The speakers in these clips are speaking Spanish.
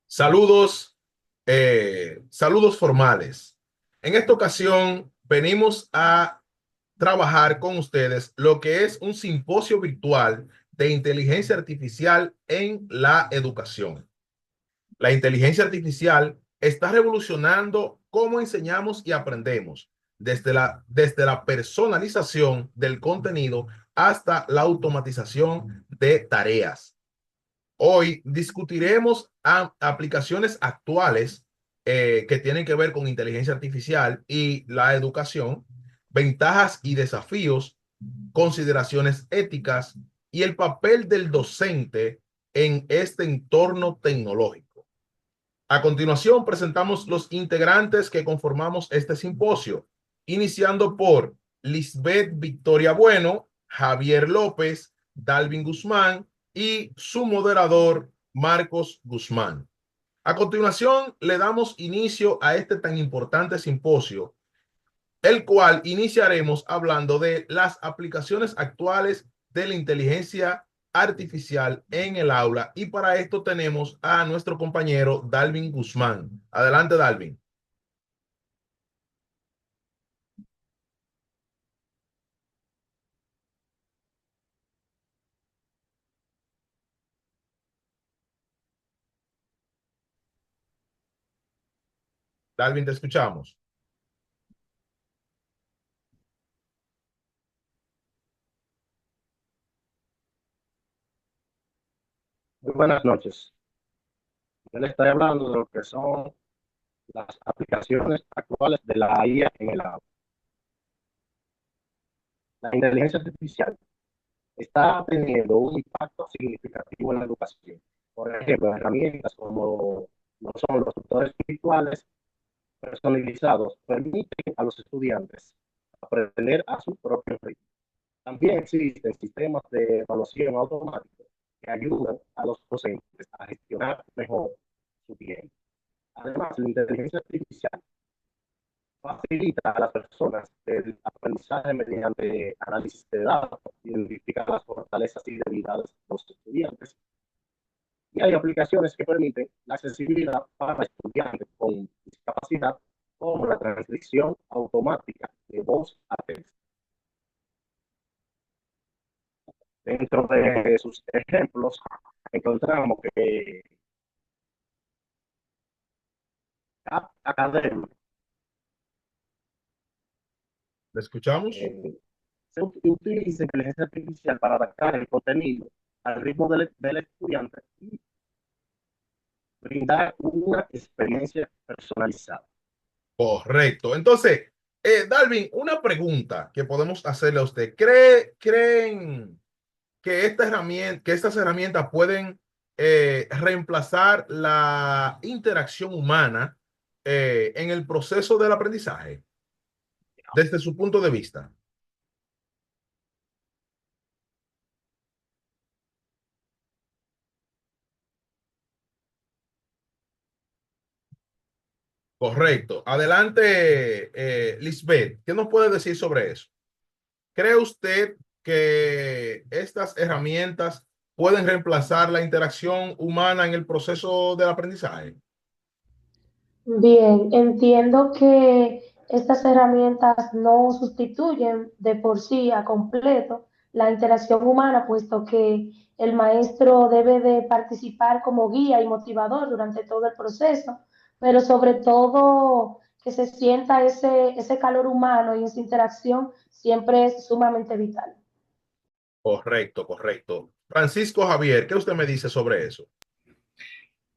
Saludos, saludos formales. En esta ocasión venimos a trabajar con ustedes lo que es un simposio virtual de inteligencia artificial en la educación. La inteligencia artificial está revolucionando cómo enseñamos y aprendemos, desde la personalización del contenido hasta la automatización de tareas. Hoy discutiremos aplicaciones actuales que tienen que ver con inteligencia artificial y la educación, ventajas y desafíos, consideraciones éticas y el papel del docente en este entorno tecnológico. A continuación, presentamos los integrantes que conformamos este simposio, iniciando por Lisbeth Victoria Bueno, Javier López, Dalvin Guzmán y su moderador Marcos Guzmán. A continuación, le damos inicio a este tan importante simposio, el cual iniciaremos hablando de las aplicaciones actuales de la inteligencia artificial en el aula. Y para esto tenemos a nuestro compañero Dalvin Guzmán. Adelante, Dalvin. Dalvin, te escuchamos. Muy buenas noches. Yo le estoy hablando de lo que son las aplicaciones actuales de la IA en el aula. La inteligencia artificial está teniendo un impacto significativo en la educación. Por ejemplo, herramientas como lo son los tutores virtuales personalizados permiten a los estudiantes aprender a su propio ritmo. También existen sistemas de evaluación automáticos que ayudan a los docentes a gestionar mejor su tiempo. Además, la inteligencia artificial facilita a las personas el aprendizaje mediante análisis de datos, identificar las fortalezas y debilidades de los estudiantes. Y hay aplicaciones que permiten la accesibilidad para estudiantes con discapacidad, como la transcripción automática de voz a texto. Dentro de sus ejemplos, encontramos que App Academy ¿Le escuchamos? eh, se utiliza inteligencia artificial para adaptar el contenido al ritmo del estudiante y brindar una experiencia personalizada. Correcto. Entonces, Dalvin, una pregunta que podemos hacerle a usted. ¿Creen que que estas herramientas pueden reemplazar la interacción humana en el proceso del aprendizaje, desde su punto de vista? Correcto. Adelante, Lisbeth, ¿qué nos puede decir sobre eso? ¿Cree usted que estas herramientas pueden reemplazar la interacción humana en el proceso del aprendizaje? Bien, entiendo que estas herramientas no sustituyen de por sí a completo la interacción humana, puesto que el maestro debe de participar como guía y motivador durante todo el proceso, pero sobre todo que se sienta ese calor humano y esa interacción siempre es sumamente vital. Correcto, correcto. Francisco Javier, ¿qué usted me dice sobre eso?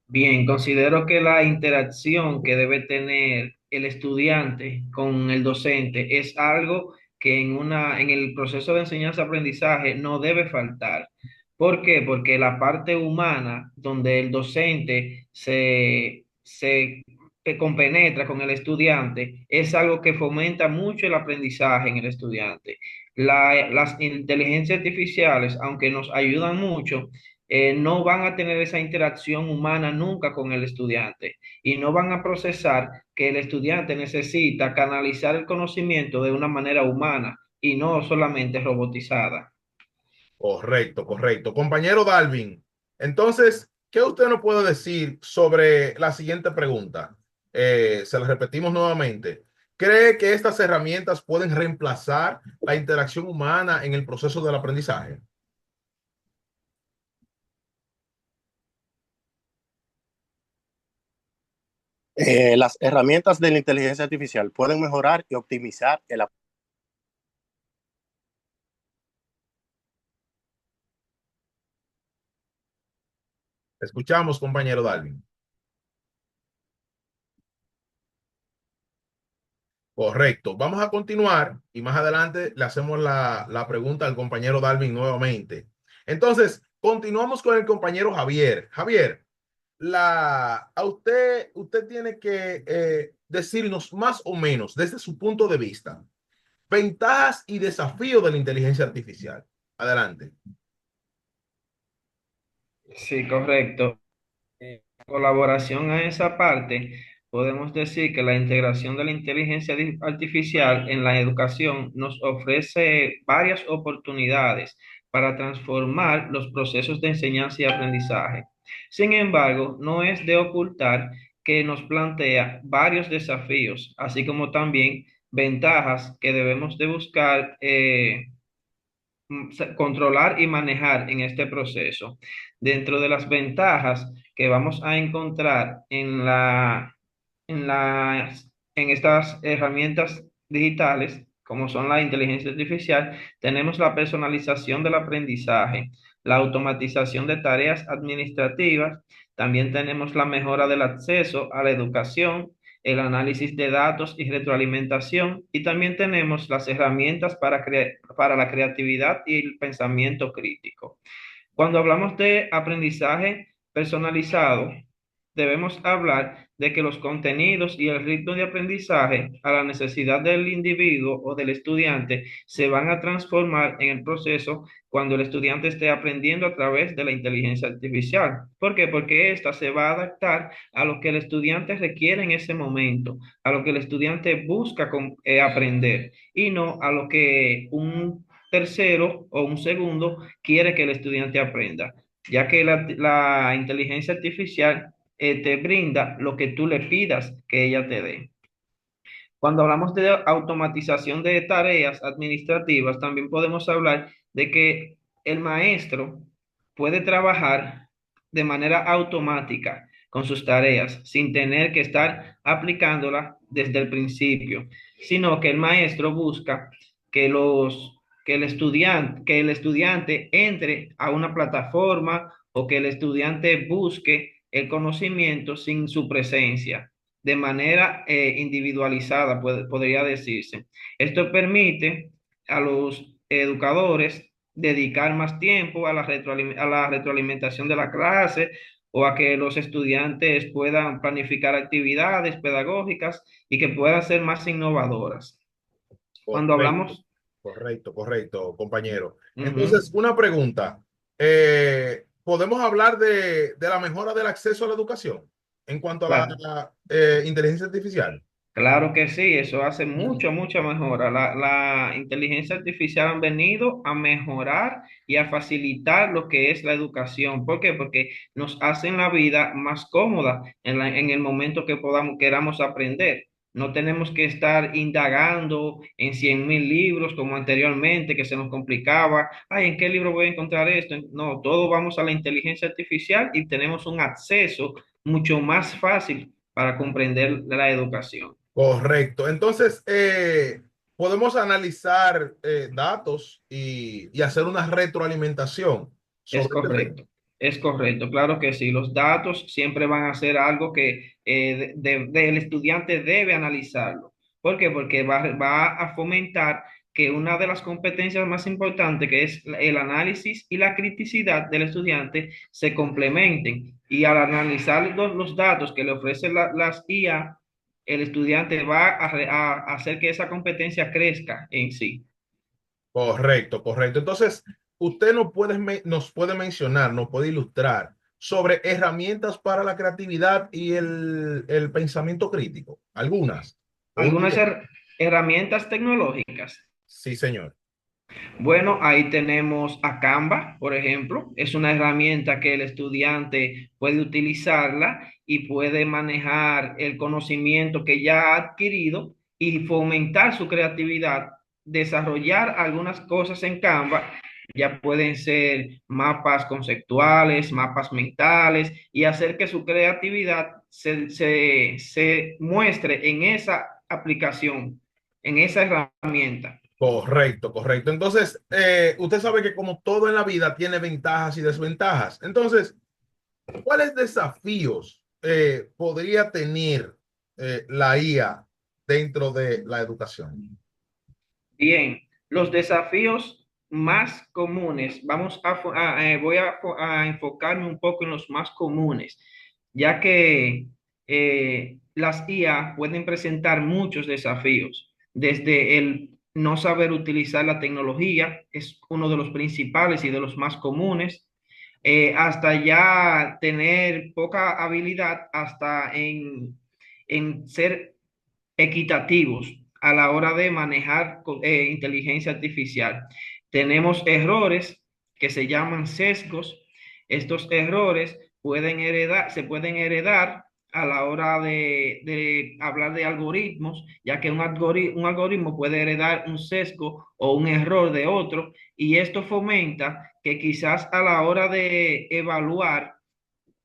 Bien, considero que la interacción que debe tener el estudiante con el docente es algo que en el proceso de enseñanza-aprendizaje no debe faltar. ¿Por qué? Porque la parte humana, donde el docente se compenetra con el estudiante, es algo que fomenta mucho el aprendizaje en el estudiante. Las inteligencias artificiales, aunque nos ayudan mucho, no van a tener esa interacción humana nunca con el estudiante y no van a procesar que el estudiante necesita canalizar el conocimiento de una manera humana y no solamente robotizada. Correcto, correcto. Compañero Dalvin. Entonces, ¿qué usted nos puede decir sobre la siguiente pregunta? Se la repetimos nuevamente. ¿Cree que estas herramientas pueden reemplazar la interacción humana en el proceso del aprendizaje? Las herramientas de la inteligencia artificial pueden mejorar y optimizar el aprendizaje. Escuchamos, compañero Dalvin. Correcto. Vamos a continuar y más adelante le hacemos la pregunta al compañero Dalvin nuevamente. Entonces, continuamos con el compañero Javier. Javier, usted tiene que decirnos más o menos desde su punto de vista ventajas y desafíos de la inteligencia artificial. Adelante. Sí, correcto. Colaboración a esa parte, podemos decir que la integración de la inteligencia artificial en la educación nos ofrece varias oportunidades para transformar los procesos de enseñanza y aprendizaje. Sin embargo, no es de ocultar que nos plantea varios desafíos, así como también ventajas que debemos de buscar controlar y manejar en este proceso. Dentro de las ventajas que vamos a encontrar en estas herramientas digitales, como son la inteligencia artificial, tenemos la personalización del aprendizaje, la automatización de tareas administrativas, también tenemos la mejora del acceso a la educación, el análisis de datos y retroalimentación, y también tenemos las herramientas para la creatividad y el pensamiento crítico. Cuando hablamos de aprendizaje personalizado, debemos hablar de que los contenidos y el ritmo de aprendizaje a la necesidad del individuo o del estudiante se van a transformar en el proceso cuando el estudiante esté aprendiendo a través de la inteligencia artificial. ¿Por qué? Porque ésta se va a adaptar a lo que el estudiante requiere en ese momento, a lo que el estudiante busca aprender y no a lo que un tercero o un segundo quiere que el estudiante aprenda, ya que la inteligencia artificial te brinda lo que tú le pidas que ella te dé. Cuando hablamos de automatización de tareas administrativas, también podemos hablar de que el maestro puede trabajar de manera automática con sus tareas sin tener que estar aplicándola desde el principio, sino que el maestro busca que que el estudiante entre a una plataforma o que el estudiante busque el conocimiento sin su presencia de manera individualizada, podría decirse. Esto permite a los educadores dedicar más tiempo a a la retroalimentación de la clase o a que los estudiantes puedan planificar actividades pedagógicas y que puedan ser más innovadoras. Cuando Correcto, hablamos, correcto, compañero. Entonces, ujú, una pregunta. ¿Podemos hablar de la mejora del acceso a la educación en cuanto a claro. la inteligencia artificial? Claro que sí, eso hace mucha mejora. La inteligencia artificial han venido a mejorar y a facilitar lo que es la educación. ¿Por qué? Porque nos hacen la vida más cómoda en el momento que queramos aprender. No tenemos que estar indagando en 100.000 libros como anteriormente, que se nos complicaba. Ay, ¿en qué libro voy a encontrar esto? No, todo vamos a la inteligencia artificial y tenemos un acceso mucho más fácil para comprender la educación. Correcto. Entonces, podemos analizar datos y hacer una retroalimentación Es sobre este tema. correcto, es correcto, claro que sí. Los datos siempre van a ser algo que el estudiante debe analizarlo. ¿Por qué? Porque va a fomentar que una de las competencias más importantes, que es el análisis y la criticidad del estudiante, se complementen. Y al analizar los datos que le ofrecen las IA, el estudiante va a hacer que esa competencia crezca en sí. Correcto. Entonces, usted nos puede mencionar, nos puede ilustrar sobre herramientas para la creatividad y el pensamiento crítico. Algunas. O un Algunas ejemplo. herramientas tecnológicas. Sí, señor. Bueno, ahí tenemos a Canva, por ejemplo. Es una herramienta que el estudiante puede utilizarla y puede manejar el conocimiento que ya ha adquirido y fomentar su creatividad, desarrollar algunas cosas en Canva. Ya pueden ser mapas conceptuales, mapas mentales y hacer que su creatividad se muestre en esa aplicación, en esa herramienta. Correcto, correcto. Entonces, usted sabe que como todo en la vida tiene ventajas y desventajas. Entonces, ¿cuáles desafíos podría tener la IA dentro de la educación? Bien, los desafíos más comunes, voy a enfocarme un poco en los más comunes, ya que las IA pueden presentar muchos desafíos, desde el no saber utilizar la tecnología, es uno de los principales y de los más comunes, hasta ya tener poca habilidad hasta en ser equitativos a la hora de manejar inteligencia artificial. Tenemos errores que se llaman sesgos. Estos errores se pueden heredar a la hora de hablar de algoritmos, ya que un algoritmo puede heredar un sesgo o un error de otro, y esto fomenta que quizás a la hora de evaluar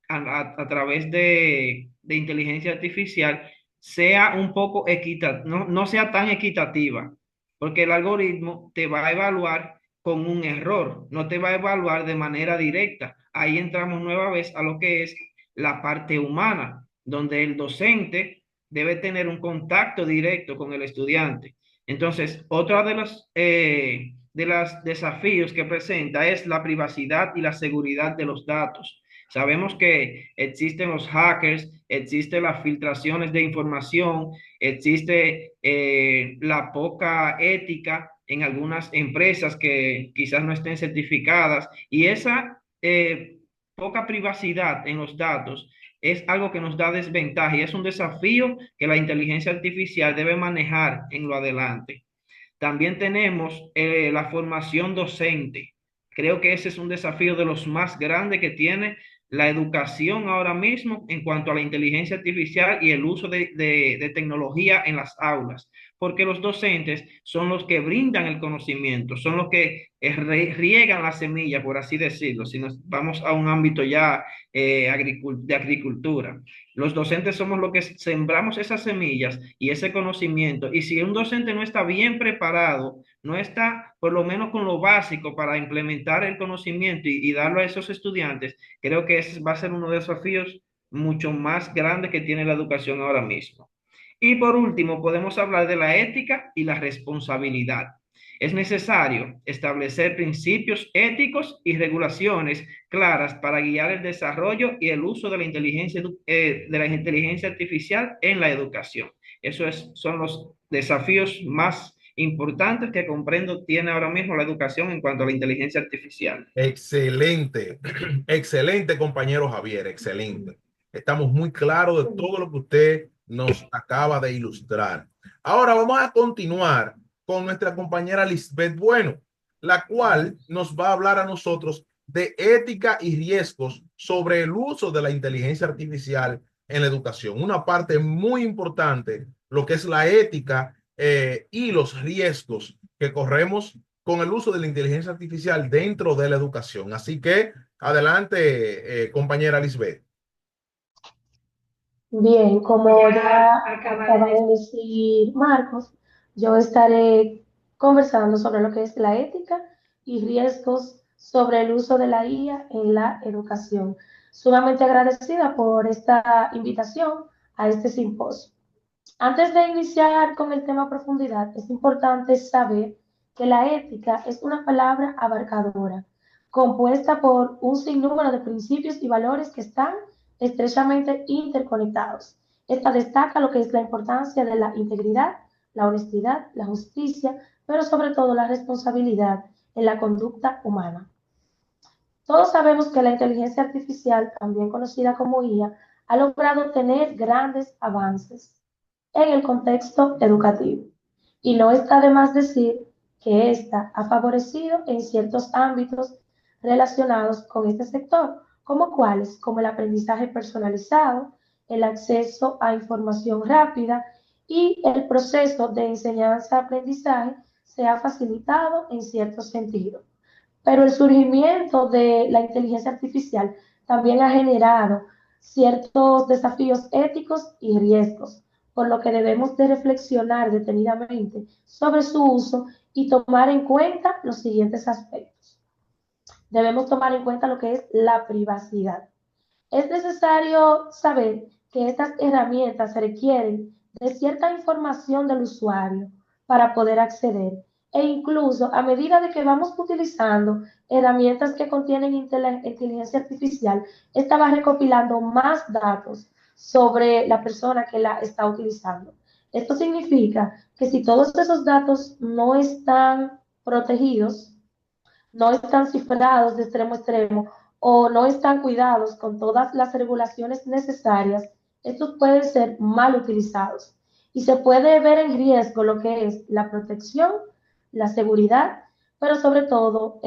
a través de inteligencia artificial sea un poco no sea tan equitativa, porque el algoritmo te va a evaluar con un error, no te va a evaluar de manera directa. Ahí entramos nueva vez a lo que es la parte humana, donde el docente debe tener un contacto directo con el estudiante. Entonces, otra de los desafíos que presenta es la privacidad y la seguridad de los datos. Sabemos que existen los hackers, existen las filtraciones de información, existe la poca ética en algunas empresas que quizás no estén certificadas, y esa poca privacidad en los datos es algo que nos da desventaja y es un desafío que la inteligencia artificial debe manejar en lo adelante. También tenemos la formación docente. Creo que ese es un desafío de los más grandes que tiene la educación ahora mismo en cuanto a la inteligencia artificial y el uso de tecnología en las aulas, porque los docentes son los que brindan el conocimiento, son los que riegan la semilla, por así decirlo, si nos vamos a un ámbito ya de agricultura. Los docentes somos los que sembramos esas semillas y ese conocimiento. Y si un docente no está bien preparado, no está por lo menos con lo básico para implementar el conocimiento y darlo a esos estudiantes, creo que ese va a ser uno de los desafíos mucho más grandes que tiene la educación ahora mismo. Y por último, podemos hablar de la ética y la responsabilidad. Es necesario establecer principios éticos y regulaciones claras para guiar el desarrollo y el uso de la inteligencia artificial en la educación. Son los desafíos más importantes que comprendo tiene ahora mismo la educación en cuanto a la inteligencia artificial. Excelente, excelente compañero Javier, excelente. Estamos muy claros de todo lo que usted nos acaba de ilustrar. Ahora vamos a continuar con nuestra compañera Lisbeth Bueno, la cual nos va a hablar a nosotros de ética y riesgos sobre el uso de la inteligencia artificial en la educación. Una parte muy importante, lo que es la ética y los riesgos que corremos con el uso de la inteligencia artificial dentro de la educación. Así que adelante, compañera Lisbeth. Bien, como ya acaba de decir Marcos, yo estaré conversando sobre lo que es la ética y riesgos sobre el uso de la IA en la educación. Sumamente agradecida por esta invitación a este simposio. Antes de iniciar con el tema a profundidad, es importante saber que la ética es una palabra abarcadora, compuesta por un sinnúmero de principios y valores que están estrechamente interconectados. Esta destaca lo que es la importancia de la integridad, la honestidad, la justicia, pero sobre todo la responsabilidad en la conducta humana. Todos sabemos que la inteligencia artificial, también conocida como IA, ha logrado tener grandes avances en el contexto educativo. Y no está de más decir que ésta ha favorecido en ciertos ámbitos relacionados con este sector, como cuáles, como el aprendizaje personalizado, el acceso a información rápida y el proceso de enseñanza-aprendizaje se ha facilitado en cierto sentido. Pero el surgimiento de la inteligencia artificial también ha generado ciertos desafíos éticos y riesgos, por lo que debemos de reflexionar detenidamente sobre su uso y tomar en cuenta los siguientes aspectos. Debemos tomar en cuenta lo que es la privacidad. Es necesario saber que estas herramientas requieren de cierta información del usuario para poder acceder. E incluso a medida de que vamos utilizando herramientas que contienen inteligencia artificial, esta va recopilando más datos sobre la persona que la está utilizando. Esto significa que si todos esos datos no están protegidos, no están cifrados de extremo a extremo o no están cuidados con todas las regulaciones necesarias, estos pueden ser mal utilizados y se puede ver en riesgo lo que es la protección, la seguridad, pero sobre todo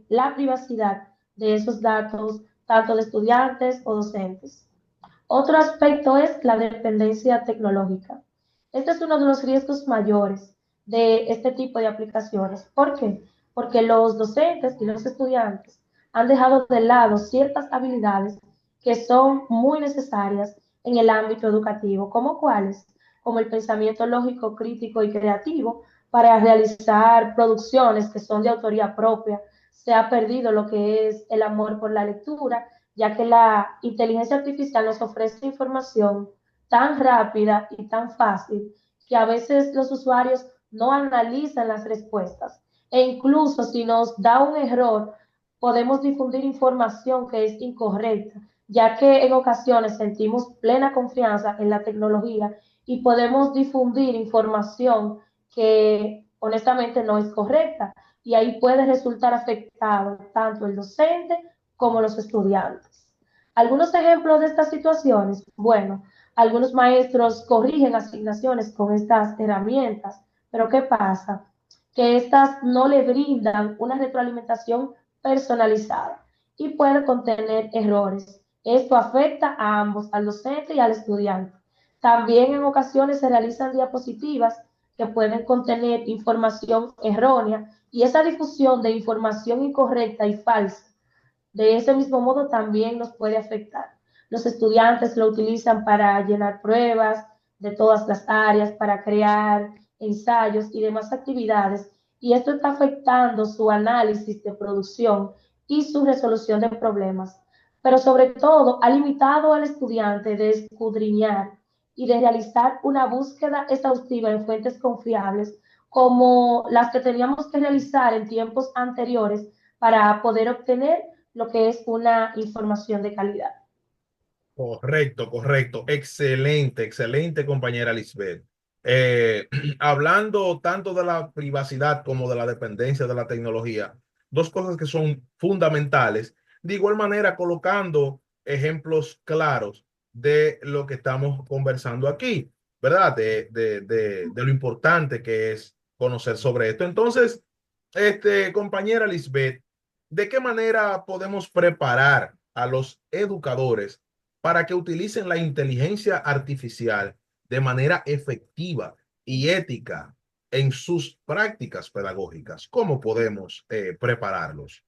la privacidad de esos datos, tanto de estudiantes o docentes. Otro aspecto es la dependencia tecnológica. Este es uno de los riesgos mayores de este tipo de aplicaciones. ¿Por qué? Porque los docentes y los estudiantes han dejado de lado ciertas habilidades que son muy necesarias en el ámbito educativo, como cuáles, como el pensamiento lógico, crítico y creativo para realizar producciones que son de autoría propia. Se ha perdido lo que es el amor por la lectura, ya que la inteligencia artificial nos ofrece información tan rápida y tan fácil que a veces los usuarios no analizan las respuestas. E incluso si nos da un error, podemos difundir información que es incorrecta, ya que en ocasiones sentimos plena confianza en la tecnología y podemos difundir información que honestamente no es correcta. Y ahí puede resultar afectado tanto el docente como los estudiantes. Algunos ejemplos de estas situaciones, bueno, algunos maestros corrigen asignaciones con estas herramientas, pero ¿qué pasa? Que estas no le brindan una retroalimentación personalizada y puede contener errores. Esto afecta a ambos, al docente y al estudiante. También en ocasiones se realizan diapositivas que pueden contener información errónea y esa difusión de información incorrecta y falsa de ese mismo modo también nos puede afectar. Los estudiantes lo utilizan para llenar pruebas de todas las áreas, para crear ensayos y demás actividades, y esto está afectando su análisis de producción y su resolución de problemas. Pero sobre todo ha limitado al estudiante de escudriñar y de realizar una búsqueda exhaustiva en fuentes confiables como las que teníamos que realizar en tiempos anteriores para poder obtener lo que es una información de calidad. Correcto, correcto. Excelente, excelente, compañera Lisbeth. Hablando tanto de la privacidad como de la dependencia de la tecnología, dos cosas que son fundamentales. De igual manera, colocando ejemplos claros de lo que estamos conversando aquí, ¿verdad? De lo importante que es conocer sobre esto. Entonces, compañera Lisbeth, ¿de qué manera podemos preparar a los educadores para que utilicen la inteligencia artificial de manera efectiva y ética en sus prácticas pedagógicas? ¿Cómo podemos prepararlos?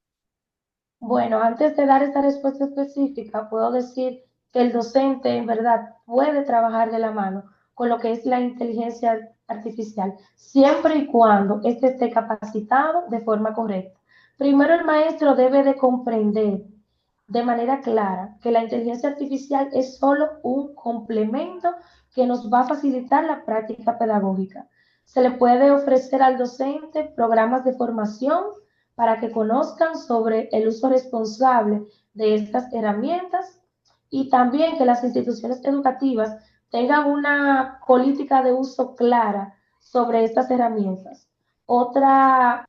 Bueno, antes de dar esta respuesta específica, puedo decir que el docente en verdad puede trabajar de la mano con lo que es la inteligencia artificial, siempre y cuando éste esté capacitado de forma correcta. Primero, el maestro debe de comprender de manera clara que la inteligencia artificial es solo un complemento que nos va a facilitar la práctica pedagógica. Se le puede ofrecer al docente programas de formación para que conozcan sobre el uso responsable de estas herramientas y también que las instituciones educativas tengan una política de uso clara sobre estas herramientas. Otra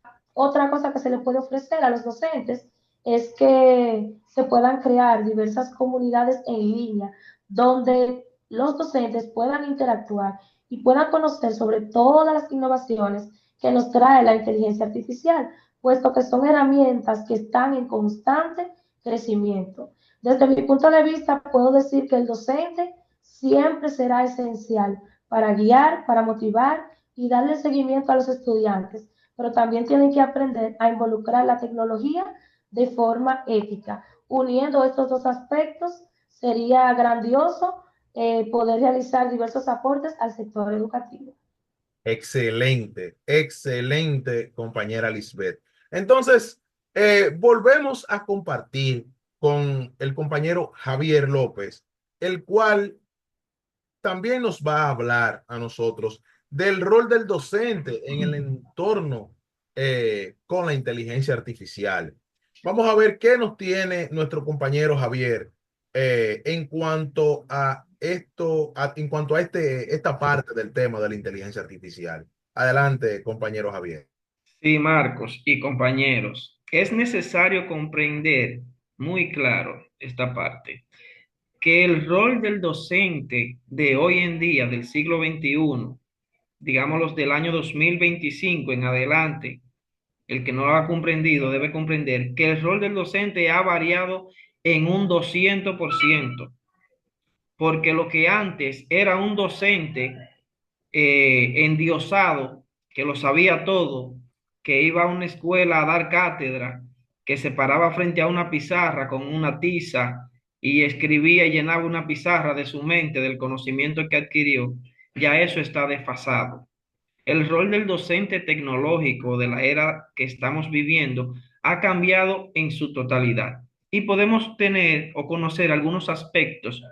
cosa que se le puede ofrecer a los docentes es que se puedan crear diversas comunidades en línea donde los docentes puedan interactuar y puedan conocer sobre todas las innovaciones que nos trae la inteligencia artificial, puesto que son herramientas que están en constante crecimiento. Desde mi punto de vista, puedo decir que el docente siempre será esencial para guiar, para motivar y darle seguimiento a los estudiantes, pero también tienen que aprender a involucrar la tecnología de forma ética. Uniendo estos dos aspectos, sería grandioso poder realizar diversos aportes al sector educativo. Excelente, excelente, compañera Lisbeth. Entonces, volvemos a compartir con el compañero Javier López, el cual también nos va a hablar a nosotros del rol del docente en el entorno con la inteligencia artificial. Vamos a ver qué nos tiene nuestro compañero Javier en cuanto a esto, en cuanto a esta parte del tema de la inteligencia artificial. Adelante, compañero Javier. Sí, Marcos y compañeros, es necesario comprender muy claro esta parte, que el rol del docente de hoy en día, del siglo XXI, digámoslos del año 2025 en adelante, el que no lo ha comprendido debe comprender que el rol del docente ha variado en un 200%, porque lo que antes era un docente endiosado, que lo sabía todo, que iba a una escuela a dar cátedra, que se paraba frente a una pizarra con una tiza y escribía y llenaba una pizarra de su mente, del conocimiento que adquirió, ya eso está desfasado. El rol del docente tecnológico de la era que estamos viviendo ha cambiado en su totalidad y podemos tener o conocer algunos aspectos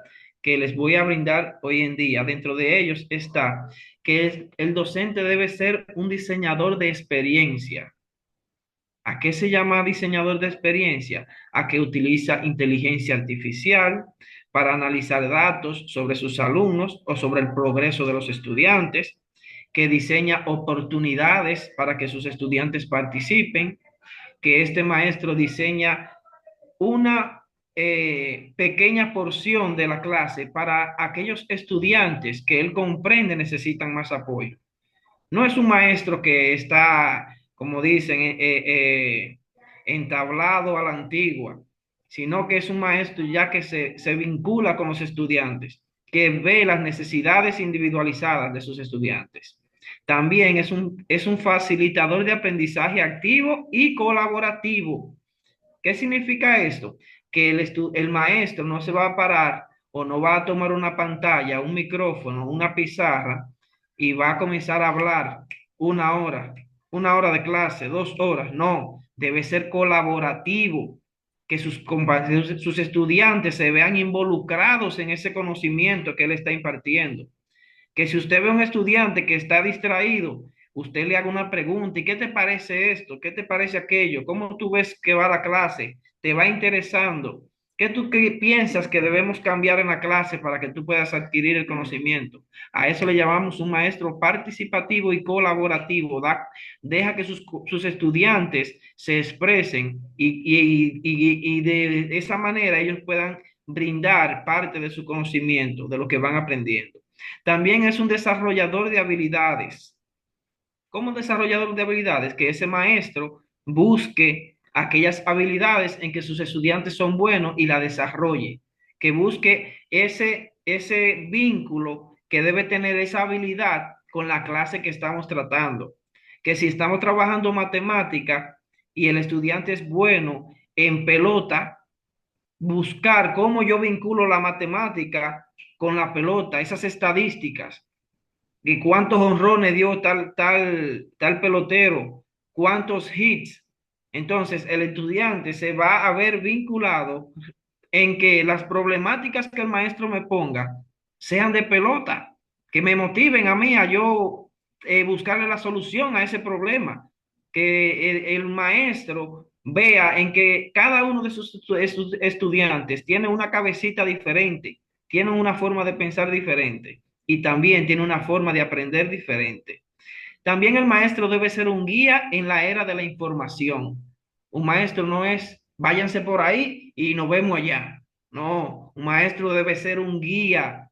que les voy a brindar hoy en día. Dentro de ellos está que el docente debe ser un diseñador de experiencia. ¿A qué se llama diseñador de experiencia? A que utiliza inteligencia artificial para analizar datos sobre sus alumnos o sobre el progreso de los estudiantes, que diseña oportunidades para que sus estudiantes participen, que este maestro diseña una pequeña porción de la clase para aquellos estudiantes que él comprende necesitan más apoyo. No es un maestro que está, como dicen, entablado a la antigua, sino que es un maestro ya que se vincula con los estudiantes, que ve las necesidades individualizadas de sus estudiantes. También es un facilitador de aprendizaje activo y colaborativo. ¿Qué significa esto? Que el maestro no se va a parar o no va a tomar una pantalla, un micrófono, una pizarra y va a comenzar a hablar una hora de clase, 2 horas. No, debe ser colaborativo, que sus estudiantes se vean involucrados en ese conocimiento que él está impartiendo. Que si usted ve a un estudiante que está distraído, usted le haga una pregunta: ¿y qué te parece esto? ¿Qué te parece aquello? ¿Cómo tú ves que va la clase? ¿Te va interesando? ¿Qué piensas que debemos cambiar en la clase para que tú puedas adquirir el conocimiento? A eso le llamamos un maestro participativo y colaborativo. Deja que sus estudiantes se expresen y de esa manera ellos puedan brindar parte de su conocimiento, de lo que van aprendiendo. También es un desarrollador de habilidades. ¿Cómo desarrollador de habilidades? Que ese maestro busque aquellas habilidades en que sus estudiantes son buenos y la desarrolle. Que busque ese vínculo que debe tener esa habilidad con la clase que estamos tratando. Que si estamos trabajando matemática y el estudiante es bueno en pelota, buscar cómo yo vinculo la matemática con la pelota, esas estadísticas, y cuántos honrones dio tal pelotero, cuántos hits. Entonces, el estudiante se va a ver vinculado en que las problemáticas que el maestro me ponga sean de pelota, que me motiven a mí a yo buscarle la solución a ese problema, que el maestro vea en que cada uno de sus estudiantes tiene una cabecita diferente, tiene una forma de pensar diferente y también tiene una forma de aprender diferente. También el maestro debe ser un guía en la era de la información. Un maestro no es váyanse por ahí y nos vemos allá. No, un maestro debe ser un guía.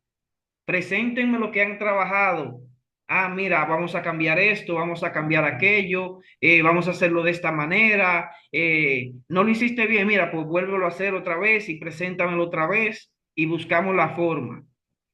Preséntenme lo que han trabajado. mira, vamos a cambiar esto, vamos a cambiar aquello, vamos a hacerlo de esta manera, no lo hiciste bien, mira, pues vuélvelo a hacer otra vez y preséntamelo otra vez y buscamos la forma.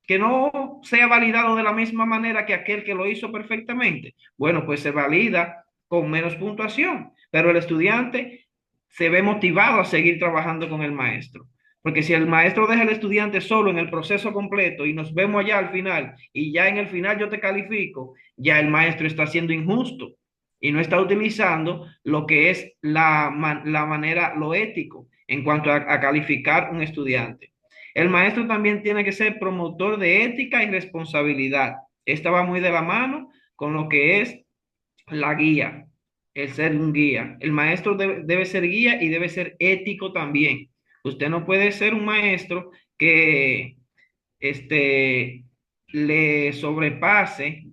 Que no sea validado de la misma manera que aquel que lo hizo perfectamente. Bueno, pues se valida con menos puntuación, pero el estudiante se ve motivado a seguir trabajando con el maestro. Porque si el maestro deja al estudiante solo en el proceso completo y nos vemos allá al final y ya en el final yo te califico, ya el maestro está siendo injusto y no está utilizando lo que es la manera, lo ético en cuanto a calificar un estudiante. El maestro también tiene que ser promotor de ética y responsabilidad. Esta va muy de la mano con lo que es la guía, el ser un guía. El maestro debe ser guía y debe ser ético también. Usted no puede ser un maestro que este, le sobrepase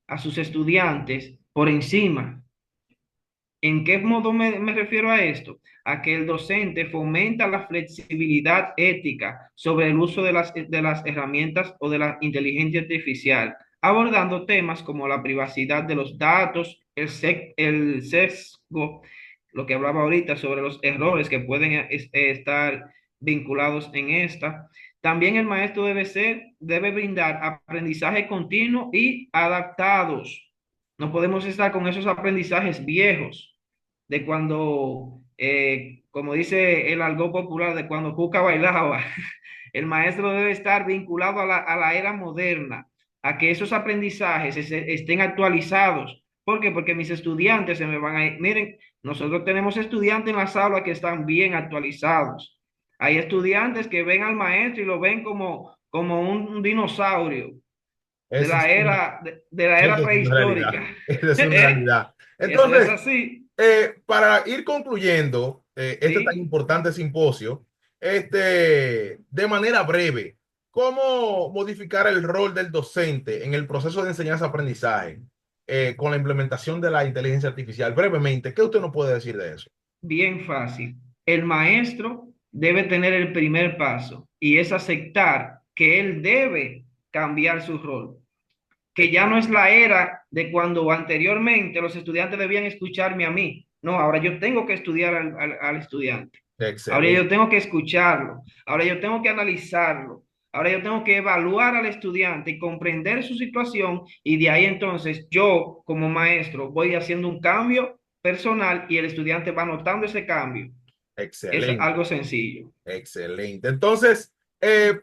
a sus estudiantes por encima. ¿En qué modo me refiero a esto? A que el docente fomenta la flexibilidad ética sobre el uso de las herramientas o de la inteligencia artificial, abordando temas como la privacidad de los datos, el sesgo, lo que hablaba ahorita sobre los errores que pueden estar vinculados en esta. También el maestro debe brindar aprendizaje continuo y adaptados. No podemos estar con esos aprendizajes viejos de cuando, como dice el algo popular, de cuando Cuca bailaba. El maestro debe estar vinculado a la era moderna, a que esos aprendizajes estén actualizados. ¿Por qué? Porque mis estudiantes se me van a ir. Miren, nosotros tenemos estudiantes en las aulas que están bien actualizados. Hay estudiantes que ven al maestro y lo ven como un dinosaurio de Esa es la una, era, de la era esa es una realidad. prehistórica. Esa es una realidad. Eso es Entonces, así, para ir concluyendo este tan ¿sí? importante simposio, de manera breve, ¿cómo modificar el rol del docente en el proceso de enseñanza-aprendizaje con la implementación de la inteligencia artificial? Brevemente, ¿qué usted nos puede decir de eso? Bien fácil. El maestro debe tener el primer paso y es aceptar que él debe cambiar su rol, que ya no es la era de cuando anteriormente los estudiantes debían escucharme a mí. No, ahora yo tengo que estudiar al estudiante. Ahora yo Excelente, tengo que escucharlo. Ahora yo tengo que analizarlo. Ahora yo tengo que evaluar al estudiante y comprender su situación y de ahí entonces yo como maestro voy haciendo un cambio personal y el estudiante va notando ese cambio. Es excelente, algo sencillo. excelente. Entonces,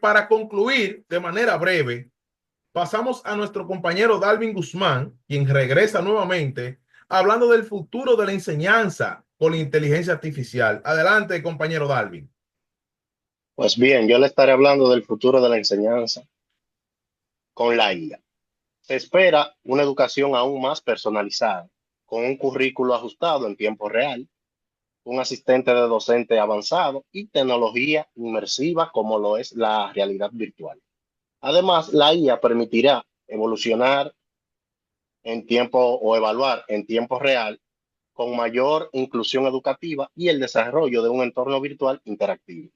para concluir de manera breve, pasamos a nuestro compañero Dalvin Guzmán, quien regresa nuevamente hablando del futuro de la enseñanza con la inteligencia artificial. Adelante, compañero Dalvin. Pues bien, yo le estaré hablando del futuro de la enseñanza con la IA. Se espera una educación aún más personalizada, con un currículo ajustado en tiempo real, un asistente de docente avanzado y tecnología inmersiva como lo es la realidad virtual. Además, la IA permitirá evolucionar en tiempo o evaluar en tiempo real con mayor inclusión educativa y el desarrollo de un entorno virtual interactivo.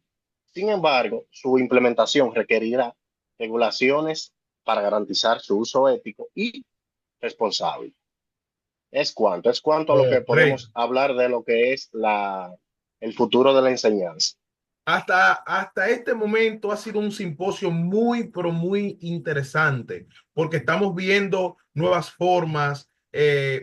Sin embargo, su implementación requerirá regulaciones para garantizar su uso ético y responsable. Es cuanto a lo que Correcto. podemos hablar de lo que es el futuro de la enseñanza. Hasta este momento ha sido un simposio muy, pero muy interesante, porque estamos viendo nuevas formas,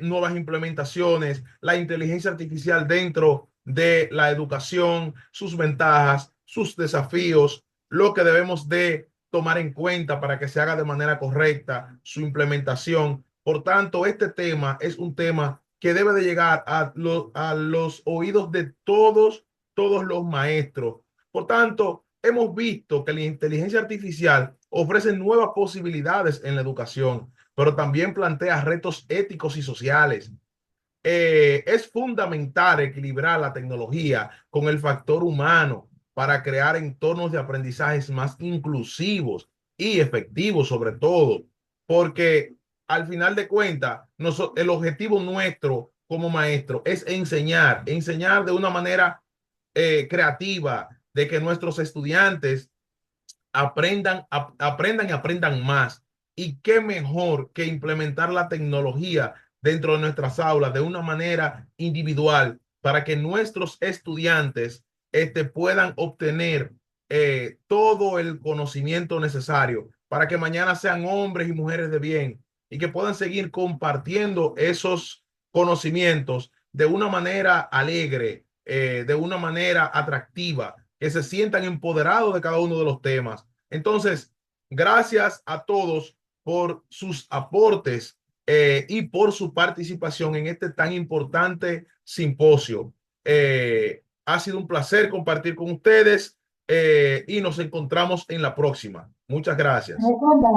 nuevas implementaciones, la inteligencia artificial dentro de la educación, sus ventajas, sus desafíos, lo que debemos de tomar en cuenta para que se haga de manera correcta su implementación. Por tanto, este tema es un tema que debe de llegar a los oídos de todos los maestros. Por tanto, hemos visto que la inteligencia artificial ofrece nuevas posibilidades en la educación, pero también plantea retos éticos y sociales. Es fundamental equilibrar la tecnología con el factor humano para crear entornos de aprendizajes más inclusivos y efectivos, sobre todo, porque al final de cuentas, el objetivo nuestro como maestro es enseñar de una manera creativa, de que nuestros estudiantes aprendan y aprendan más. y qué mejor que implementar la tecnología dentro de nuestras aulas de una manera individual para que nuestros estudiantes puedan obtener todo el conocimiento necesario para que mañana sean hombres y mujeres de bien y que puedan seguir compartiendo esos conocimientos de una manera alegre, de una manera atractiva, que se sientan empoderados de cada uno de los temas. Entonces, gracias a todos por sus aportes y por su participación en este tan importante simposio. Ha sido un placer compartir con ustedes y nos encontramos en la próxima. Muchas gracias. Recordar